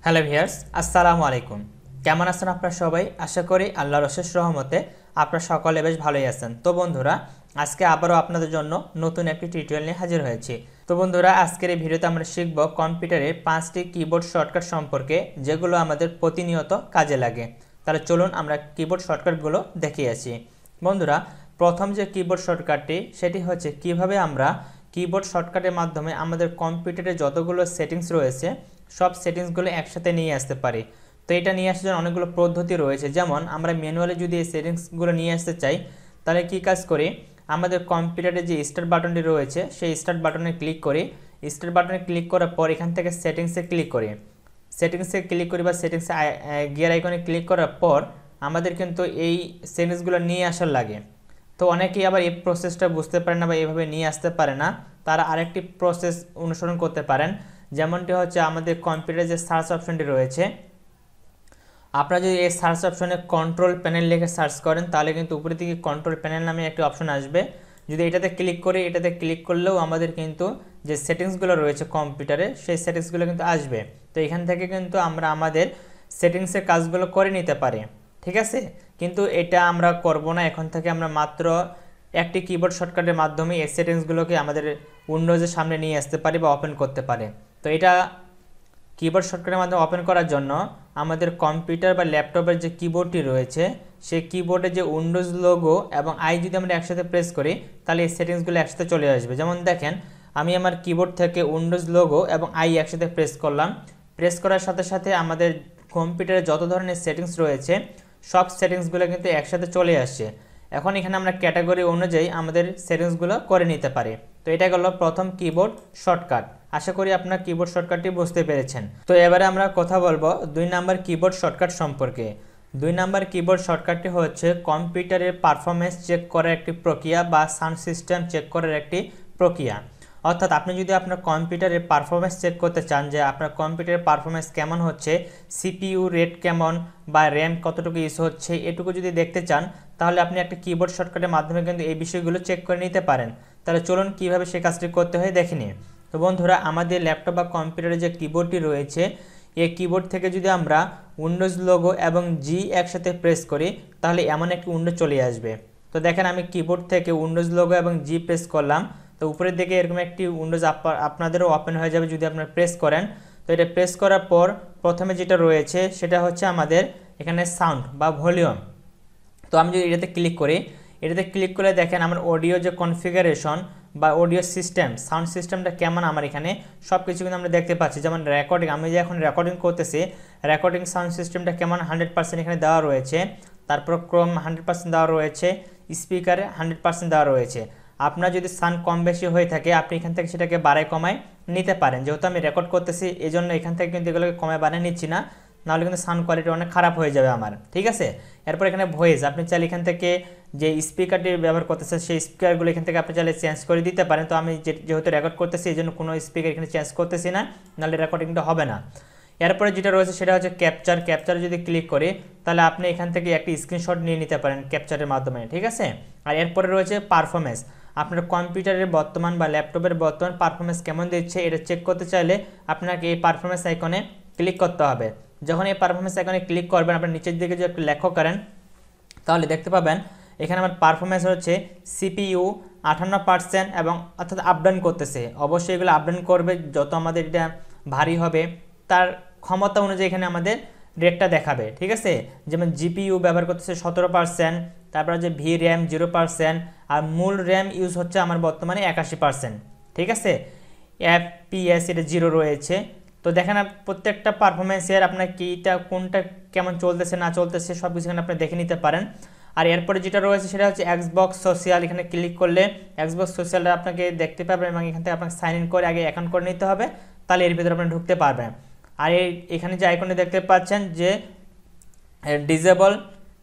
Hello viewers, আসসালামু আলাইকুম। কেমন আছেন আপনারা সবাই? আশা করি আল্লাহর অশেষ রহমতে আপনারা সকলে বেশ ভালোই আছেন। তো বন্ধুরা, আজকে আবারও আপনাদের জন্য নতুন একটি টিউটোরিয়াল নিয়ে হাজির হয়েছি। তো বন্ধুরা, আজকের এই ভিডিওতে আমরা শিখব কম্পিউটারের 5টি কিবোর্ড শর্টকাট সম্পর্কে, যেগুলো আমাদের প্রতিনিয়ত কাজে লাগে। তাহলে চলুন আমরা কিবোর্ড শর্টকাটগুলো দেখিয়ে আসি। বন্ধুরা, প্রথম যে কিবোর্ড শর্টকাটটি সেটি হচ্ছে কিভাবে আমরা কিবোর্ড শর্টকাটের মাধ্যমে আমাদের কম্পিউটারে যতগুলো সেটিংস রয়েছে সব সেটিংসগুলো একসাথে নিয়ে আসতে পারি। তো এটা নিয়ে আসার জন্য অনেকগুলো পদ্ধতি রয়েছে। যেমন আমরা ম্যানুয়ালি যদি এই সেটিংসগুলো নিয়ে আসতে চাই, তাহলে কি কাজ করি, আমাদের কম্পিউটারে যে স্টার্ট বাটনটি রয়েছে সেই স্টার্ট বাটনে ক্লিক করি। স্টার্ট বাটনে ক্লিক করার পর এখান থেকে সেটিংসে ক্লিক করি। সেটিংসে ক্লিক করি বা সেটিংসে গিয়ার আইকনে ক্লিক করার পর আমাদের কিন্তু এই সেটিংসগুলো নিয়ে আসার লাগে। তো অনেকেই আবার এই প্রসেসটা বুঝতে পারে না বা এভাবে নিয়ে আসতে পারে না, তারা আরেকটি প্রসেস অনুসরণ করতে পারেন। যেমনটি হচ্ছে আমাদের কম্পিউটারে যে সার্চ অপশনটি রয়েছে, আপনারা যদি এই সার্চ অপশনে কন্ট্রোল প্যানেল লিখে সার্চ করেন তাহলে কিন্তু উপরে দিকে কন্ট্রোল প্যানেল নামে একটি অপশন আসবে। যদি এটাতে ক্লিক করি, এটাতে ক্লিক করলেও আমাদের কিন্তু যে সেটিংসগুলো রয়েছে কম্পিউটারে সেই সেটিংসগুলো কিন্তু আসবে। তো এখান থেকে কিন্তু আমরা আমাদের সেটিংসের কাজগুলো করে নিতে পারি, ঠিক আছে। কিন্তু এটা আমরা করব না, এখন থেকে আমরা মাত্র একটি কিবোর্ড শর্টকাটের মাধ্যমে এই সেটিংসগুলোকে আমাদের উইন্ডোজের সামনে নিয়ে আসতে পারি বা ওপেন করতে পারে। তো এটা কিবোর্ড শর্টকাটের মাধ্যমে ওপেন করার জন্য আমাদের কম্পিউটার বা ল্যাপটপের যে কিবোর্ডটি রয়েছে সেই কিবোর্ডে যে উইন্ডোজ লোগো এবং আই যদি আমরা একসাথে প্রেস করি তাহলে এই সেটিংসগুলো একসাথে চলে আসবে। যেমন দেখেন, আমি আমার কিবোর্ড থেকে উইন্ডোজ লোগো এবং আই একসাথে প্রেস করলাম। প্রেস করার সাথে সাথে আমাদের কম্পিউটারে যত ধরনের সেটিংস রয়েছে সব সেটিংসগুলো কিন্তু একসাথে চলে আসছে। এখন এখানে আমরা ক্যাটাগরি অনুযায়ী আমাদের সেটিংসগুলো করে নিতে পারি। তো এটা গেল প্রথম কিবোর্ড শর্টকাট। আশা করি আপনার কিবোর্ড শর্টকাটটি বুঝতে পেরেছেন। তো এবারে আমরা কথা বলবো 2 নাম্বার কিবোর্ড শর্টকাট সম্পর্কে। 2 নাম্বার কিবোর্ড শর্টকাটটি হচ্ছে কম্পিউটারের পারফরমেন্স চেক করার একটি প্রক্রিয়া বা সাউন্ড সিস্টেম চেক করার একটি প্রক্রিয়া। অর্থাৎ আপনি যদি আপনার কম্পিউটারের পারফরমেন্স চেক করতে চান যে আপনার কম্পিউটারের পারফরমেন্স কেমন হচ্ছে, সিপিইউ রেট কেমন বা র্যাম কতটুকু ইউজ হচ্ছে, এটুকু যদি দেখতে চান তাহলে আপনি একটা কিবোর্ড শর্টকাটের মাধ্যমে কিন্তু এই বিষয়গুলো চেক করে নিতে পারেন। তাহলে চলুন কীভাবে সে কাজটি করতে হয় দেখে নিন। তো বন্ধুরা, আমাদের ল্যাপটপ বা কম্পিউটারে যে কিবোর্ডটি রয়েছে এই কিবোর্ড থেকে যদি আমরা উইন্ডোজ লোগো এবং জি একসাথে প্রেস করি তাহলে এমন একটি উইন্ডো চলে আসবে। তো দেখেন, আমি কিবোর্ড থেকে উইন্ডোজ লোগো এবং জি প্রেস করলাম, তো উপরের দিকে এরকম একটি উইন্ডোজ আপনাদেরও ওপেন হয়ে যাবে যদি আপনারা প্রেস করেন। তো এটা প্রেস করার পর প্রথমে যেটা রয়েছে সেটা হচ্ছে আমাদের এখানে সাউন্ড বা ভলিউম। তো আমি যদি এটাতে ক্লিক করি, এটাতে ক্লিক করে দেখেন আমার অডিও যে কনফিগারেশন বা অডিও সিস্টেম, সাউন্ড সিস্টেমটা কেমন আমার এখানে সব কিছু কিন্তু আমরা দেখতে পাচ্ছি। যেমন রেকর্ডিং, আমি যে এখন রেকর্ডিং করতেছি, রেকর্ডিং সাউন্ড সিস্টেমটা কেমন 100% এখানে দেওয়া রয়েছে। তারপর ক্রোম 100% দেওয়া রয়েছে, স্পিকারে 100% দেওয়া রয়েছে। আপনার যদি সাউন্ড কম বেশি হয়ে থাকে আপনি এখান থেকে সেটাকে বাড়ায় কমায় নিতে পারেন। যেহেতু আমি রেকর্ড করতেছি এই জন্য এখান থেকে কিন্তু এগুলোকে কমায় বানিয়ে নিচ্ছি না, নাহলে কিন্তু সাউন্ড কোয়ালিটি অনেক খারাপ হয়ে যাবে আমার, ঠিক আছে। এরপর এখানে ভয়েস, আপনি চাইলে এখান থেকে যে স্পিকারটি ব্যবহার করতেছেন সেই স্পিকারগুলো এখান থেকে আপনি চাইলে চেঞ্জ করে দিতে পারেন। তো আমি যেহেতু রেকর্ড করতেছি এই জন্য কোনো স্পিকার এখানে চেঞ্জ করতেছি না, নাহলে রেকর্ডিংটা হবে না। এরপরে যেটা রয়েছে সেটা হচ্ছে ক্যাপচার। ক্যাপচারে যদি ক্লিক করি তাহলে আপনি এখান থেকে একটি স্ক্রিনশট নিয়ে নিতে পারেন ক্যাপচারের মাধ্যমে, ঠিক আছে। আর এরপরে রয়েছে পারফরমেন্স। আপনার কম্পিউটারের বর্তমান বা ল্যাপটপের বর্তমান পারফরমেন্স কেমন দিচ্ছে এটা চেক করতে চাইলে আপনাকে এই পারফরমেন্স আইকনে ক্লিক করতে হবে। যখন এই পারফরমেন্স আইকনে ক্লিক করবেন, আপনার নিচের দিকে যদি একটু লক্ষ্য করেন তাহলে দেখতে পাবেন এখানে আমার পারফরমেন্স হচ্ছে সিপিইউ 58% এবং অর্থাৎ আপডাউন করতেছে। অবশ্যই এগুলো আপডাউন করবে, যত আমাদের এটা ভারী হবে তার ক্ষমতা অনুযায়ী এখানে আমাদের রেটটা দেখাবে, ঠিক আছে। যেমন জিপিইউ ব্যবহার করতেছে 17%, তারপর যে ভি র্যাম 0% আর মূল র্যাম ইউজ হচ্ছে আমার বর্তমানে 81%, ঠিক আছে। এফপিএস এটা 0 রয়েছে। তো দেখেন প্রত্যেকটা পারফরমেন্সের আপনার কিটা কোনটা কেমন চলতেছে না চলতেছে সব কিছু এখানে আপনি দেখে নিতে পারেন। আর এরপরে যেটা রয়েছে সেটা হচ্ছে এক্সবক্স সোশ্যাল। এখানে ক্লিক করলে এক্সবক্স সোশ্যালটা আপনাকে দেখতে পাবেন এবং এখান থেকে আপনাকে সাইন ইন করে আগে অ্যাকাউন্ট করে নিতে হবে, তাহলে এর ভিতরে আপনি ঢুকতে পারবেন। আর এখানে যে আইকনে দেখতে পাচ্ছেন যে ডিসেবল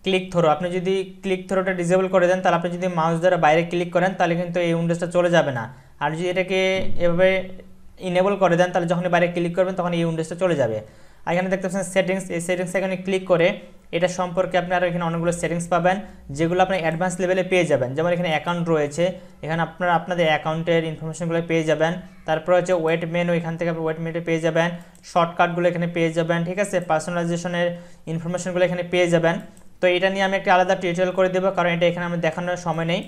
ক্লিক থ্রো, আপনি যদি ক্লিক থ্রোটা ডিসেবল করে দেন তাহলে আপনি যদি মাউস দ্বারা বাইরে ক্লিক করেন তাহলে কিন্তু এই উইন্ডোজটা চলে যাবে না। আর যদি এটাকে এভাবে ইনেবল করে দেন তাহলে যখন বাইরে ক্লিক করবেন তখন এই উইন্ডোজটা চলে যাবে। এখানে দেখতে পাচ্ছেন সেটিংস, এই সেটিংস এখানে ক্লিক করে এটা সম্পর্কে আপনারা এখানে অনেকগুলো সেটিংস পাবেন, যেগুলো আপনি অ্যাডভান্স লেভেলে পেয়ে যাবেন। যেমন এখানে অ্যাকাউন্ট রয়েছে, এখানে আপনারা আপনাদের অ্যাকাউন্টের ইনফরমেশনগুলো পেয়ে যাবেন। তারপর হচ্ছে ওয়েট মেনু, এখান থেকে আপনি ওয়েট মেনুতে পেয়ে যাবেন, শর্টকাটগুলো এখানে পেয়ে যাবেন, ঠিক আছে, পার্সোনালাইজেশনের ইনফরমেশনগুলো এখানে পেয়ে যাবেন। তো এটা নিয়ে আমি একটা আলাদা টিউটোরিয়াল করে দেবো, কারণ এটা এখানে আমার দেখানোর সময় নেই।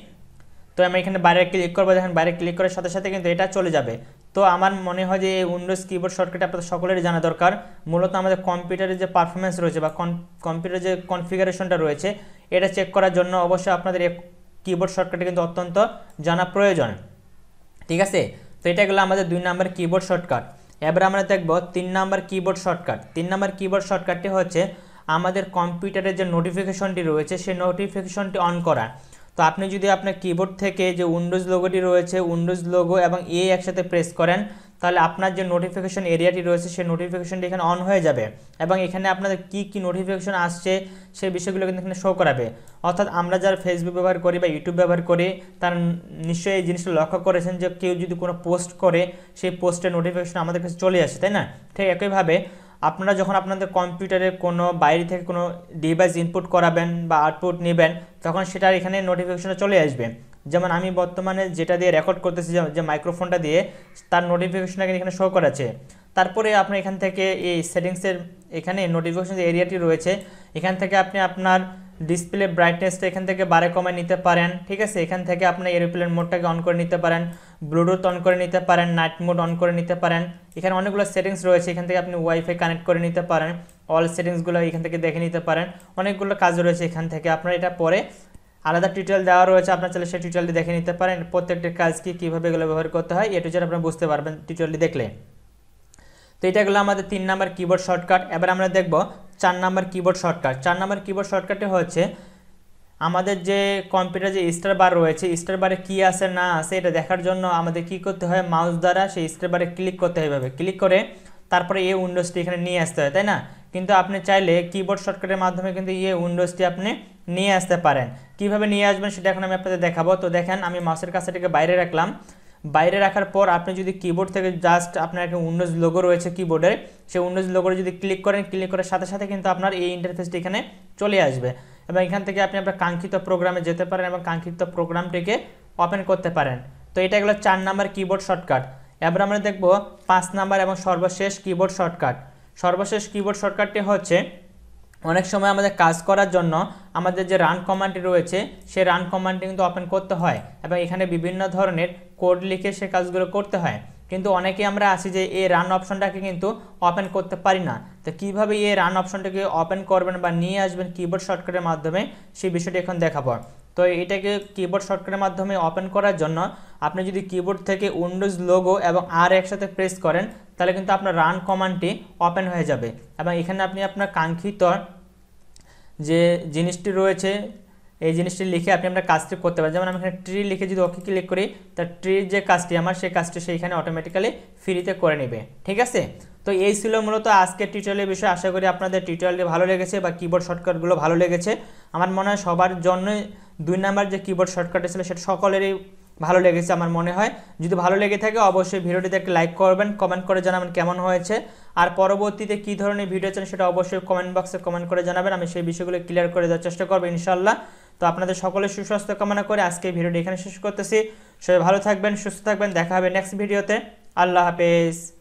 তো আমি এখানে বাইরে ক্লিক করবো, দেখেন বাইরে ক্লিক করার সাথে সাথে কিন্তু এটা চলে যাবে। তো আমার মনে হয় যে এই উইন্ডোজ কিবোর্ড শর্টকাট আপনাদের সকলেরই জানা দরকার। মূলত আমাদের কম্পিউটারের যে পারফরমেন্স রয়েছে বা কম্পিউটারের যে কনফিগারেশনটা রয়েছে এটা চেক করার জন্য অবশ্যই আপনাদের এই কিবোর্ড শর্টকাটে কিন্তু অত্যন্ত জানা প্রয়োজন, ঠিক আছে। তো এটা গেলো আমাদের 2 নম্বর কিবোর্ড শর্টকাট। এবার আমরা দেখব 3 নম্বর কিবোর্ড শর্টকাট। 3 নম্বর কিবোর্ড শর্টকাটটি হচ্ছে আমাদের কম্পিউটারের যে নোটিফিকেশনটি রয়েছে সেই নোটিফিকেশনটি অন করা। তো আপনি যদি আপনার কিবোর্ড থেকে যে উইন্ডোজ লোগোটি রয়েছে, উইন্ডোজ লোগো এবং একসাথে প্রেস করেন, তাহলে আপনার যে নোটিফিকেশন এরিয়াটি রয়েছে সেই নোটিফিকেশনটি এখানে অন হয়ে যাবে এবং এখানে আপনাদের কি নোটিফিকেশন আসছে সেই বিষয়গুলো কিন্তু এখানে শো করাবে। অর্থাৎ আমরা যারা ফেসবুক ব্যবহার করি বা ইউটিউব ব্যবহার করি তারা নিশ্চয়ই এই জিনিসটা লক্ষ্য করেছেন যে কেউ যদি কোনো পোস্ট করে সেই পোস্টের নোটিফিকেশন আমাদের কাছে চলে আসে, তাই না? ঠিক একইভাবে আপনারা যখন আপনাদের কম্পিউটারে কোনো বাইরে থেকে কোনো ডিভাইস ইনপুট করাবেন বা আউটপুট নেবেন, তখন সেটার এখানে নোটিফিকেশনটা চলে আসবে। যেমন আমি বর্তমানে যেটা দিয়ে রেকর্ড করতেছি, যে মাইক্রোফোনটা দিয়ে, তার নোটিফিকেশন এখানে শো করাচ্ছে। তারপরে আপনি এখান থেকে এই সেটিংসের এখানে নোটিফিকেশন যে এরিয়াটি রয়েছে এখান থেকে আপনি আপনার ডিসপ্লে ব্রাইটনেসটা এখান থেকে বাড়ে কমায় নিতে পারেন, ঠিক আছে। এখান থেকে আপনি এরোপ্লেন মোডটাকে অন করে নিতে পারেন, ব্লুটুথ অন করে নিতে পারেন, নাইট মোড অন করে নিতে পারেন। এখানে অনেকগুলো সেটিংস রয়েছে, এখান থেকে আপনি ওয়াইফাই কানেক্ট করে নিতে পারেন, অল সেটিংসগুলো এখান থেকে দেখে নিতে পারেন। অনেকগুলো কাজ রয়েছে এখান থেকে, আপনার এটা পরে আলাদা টিউটোরিয়াল দেওয়া রয়েছে, আপনার চাইলে সেই টিউটোরিয়ালটি দেখে নিতে পারেন। প্রত্যেকটা কাজ কীভাবে এগুলো ব্যবহার করতে হয় এটু যেটা আপনারা বুঝতে পারবেন টিউটোরিয়ালটি দেখলে। তো এটা গেলো আমাদের 3 নম্বর কিবোর্ড শর্টকাট। এবার আমরা দেখব 4 নম্বর কিবোর্ড শর্টকাট। 4 নম্বর কিবোর্ড শর্টকাটটি হচ্ছে আমাদের যে কম্পিউটার যে স্টার বার রয়েছে, স্টার বারে কী আছে না আছে এটা দেখার জন্য আমাদের কি করতে হয়, মাউস দ্বারা সেই স্টার বারে ক্লিক করতে হবে। ক্লিক করে তারপরে এই উইন্ডোজটি এখানে নিয়ে আসতে হয়, তাই না? কিন্তু আপনি চাইলে কিবোর্ড শর্টকাটের মাধ্যমে কিন্তু এই উইন্ডোজটি আপনি নিয়ে আসতে পারেন। কিভাবে নিয়ে আসবেন সেটা এখন আমি আপনাদের দেখাবো। তো দেখেন আমি মাউসের কাছটাকে বাইরে রাখলাম। বাইরে রাখার পর আপনি যদি কিবোর্ড থেকে জাস্ট আপনার একটা উইন্ডোজ লোগো রয়েছে কিবোর্ডের, সেই উইন্ডোজ লোগোটা যদি ক্লিক করেন, ক্লিক করার সাথে সাথে কিন্তু আপনার এই ইন্টারফেসটি এখানে চলে আসবে এবং এখান থেকে আপনি আপনার কাঙ্ক্ষিত প্রোগ্রামে যেতে পারেন এবং কাঙ্ক্ষিত প্রোগ্রামটিকে ওপেন করতে পারেন। তো এটা গেলো 4 নম্বর কিবোর্ড শর্টকাট। এবার আমরা দেখব 5 নম্বর এবং সর্বশেষ কিবোর্ড শর্টকাট। সর্বশেষ কিবোর্ড শর্টকাটটি হচ্ছে অনেক সময় আমাদের কাজ করার জন্য আমাদের যে রান কমান্ডটি রয়েছে সেই রান কমান্ডটি কিন্তু ওপেন করতে হয় এবং এখানে বিভিন্ন ধরনের কোড লিখে সে কাজগুলো করতে হয়। কিন্তু অনেকেই আমরা আছি যে এই রান অপশনটাকে কিন্তু ওপেন করতে পারি না। তো কীভাবে এই রান অপশনটাকে ওপেন করবেন বা নিয়ে আসবেন কিবোর্ড শর্টকাটের মাধ্যমে সেই বিষয়টি এখন দেখাবো। তো এটাকে কিবোর্ড শর্টকাটের মাধ্যমে ওপেন করার জন্য আপনি যদি কিবোর্ড থেকে উইন্ডোজ লোগো এবং একসাথে প্রেস করেন তাহলে কিন্তু আপনার রান কমান্ডটি ওপেন হয়ে যাবে এবং এখানে আপনি আপনার কাঙ্ক্ষিত যে জিনিসটি রয়েছে এই জিনিসটি লিখে আপনি আপনার কাজটি করতে পারেন। যেমন আমি এখানে ট্রি লিখে যদি ওকে ক্লিক করি তার ট্রির যে কাজটি আমার সেই কাজটি সেইখানে অটোমেটিক্যালি ফ্রিতে করে নেবে, ঠিক আছে। তো এই ছিল মূলত আজকের টিউটোরিয়ালের বিষয়। আশা করি আপনাদের টিউটোরিয়ালটি ভালো লেগেছে বা কিবোর্ড শর্টকাটগুলো ভালো লেগেছে। আমার মনে হয় সবার জন্যই 2 নম্বর যে কিবোর্ড শর্টকাট ছিল সেটা সকলেরই ভালো লেগেছে আমার মনে হয়। যদি ভালো লেগে থাকে অবশ্যই ভিডিওটিতে একটা লাইক করবেন, কমেন্ট করে জানাবেন কেমন হয়েছে, আর পরবর্তীতে কী ধরনের ভিডিও চান সেটা অবশ্যই কমেন্ট বক্সে কমেন্ট করে জানাবেন। আমি সেই বিষয়গুলো ক্লিয়ার করে দেওয়ার চেষ্টা করবো ইনশাল্লাহ। তো আপনাদের সকলের সুস্বাস্থ্য কামনা করে আজকে ভিডিওটি এখানে শেষ করতেছি। সবাই ভালো থাকবেন, সুস্থ থাকবেন, দেখা হবে নেক্সট ভিডিওতে। আল্লাহ হাফেজ।